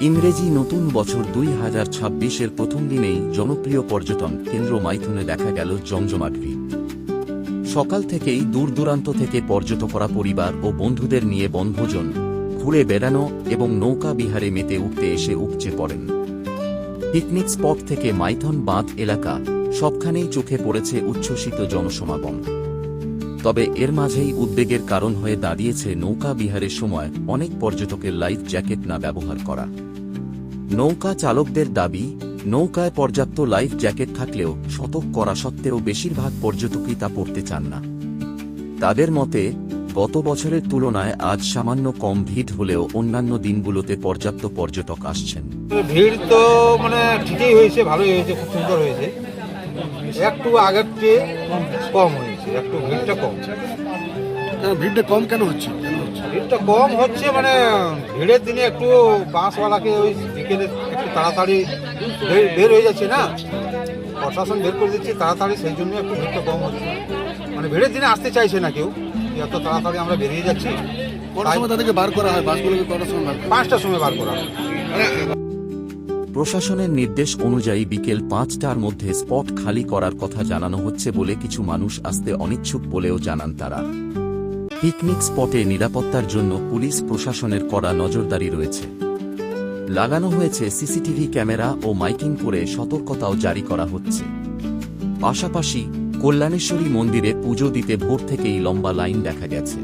ইংরেজি নতুন বছর 2026-এর প্রথম দিনেই জনপ্রিয় পর্যটন কেন্দ্র মাইথনে দেখা গেল জমজমাট ভিড়। সকাল থেকেই দূর দূরান্ত থেকে পর্যটকরা পরিবার ও বন্ধুদের নিয়ে বনভোজন, ঘুরে বেড়ানো এবং নৌকা বিহারে মেতে উঠতে এসে উপচে পড়েন। পিকনিক স্পট থেকে মাইথন বাঁধ এলাকা সবখানেই চোখে পড়েছে উচ্ছ্বসিত জনসমাগম। তবে এর মাঝেই উদ্বেগের কারণ হয়ে দাঁড়িয়েছে নৌকা বিহারের সময় অনেক পর্যটকের লাইফ জ্যাকেট না ব্যবহার করা। নৌকা চালকদের দাবি, নৌকায় পর্যাপ্ত লাইফ জ্যাকেট থাকলেও সতর্ক করা সত্ত্বেও বেশিরভাগ পর্যটকই তা পরতে চান না। তাদের মতে, গত বছরের তুলনায় আজ সামান্য কম ভিড় হলেও অন্যান্য দিনগুলোতে পর্যাপ্ত পর্যটক আসছেন। ভিড় তো ঠিকই হয়েছে, ভালোই হয়েছে, খুব সুন্দর হয়েছে। একটু আগের চেয়ে কম হয়েছে, একটু ভিড়টা কম। ভিড়টা কম কেন হচ্ছে? ভিড়টা কম হচ্ছে ভিড়ের দিনে একটু বাসওয়ালাকে ওই বিকেলে একটু তাড়াতাড়ি বের হয়ে যাচ্ছে না, প্রশাসন বের করে দিচ্ছে তাড়াতাড়ি, সেই জন্য একটু ভিড়টা কম হচ্ছে। ভিড়ের দিনে আসতে চাইছে না কেউ, এত তাড়াতাড়ি আমরা বেরিয়ে যাচ্ছি। কটার সময় তাদেরকে বার করা হয়? বাসগুলোকে কটার সময় বার করা হয়? 5টার সময় বার করা হয়। প্রশাসনের নির্দেশ অনুযায়ী বিকেল 5টার মধ্যে স্পট খালি করার কথা জানানো হচ্ছে বলে কিছু মানুষ আসতে অনিচ্ছুক বলেও জানান তারা। পিকনিক স্পটে নিরাপত্তার জন্য পুলিশ প্রশাসনের কড়া নজরদারি রয়েছে। লাগানো হয়েছে সিসিটিভি ক্যামেরা ও মাইকিং করে সতর্কতাও জারি করা হচ্ছে। পাশাপাশি কল্যাণেশ্বরী মন্দিরে পুজো দিতে ভোর থেকেই লম্বা লাইন দেখা গেছে।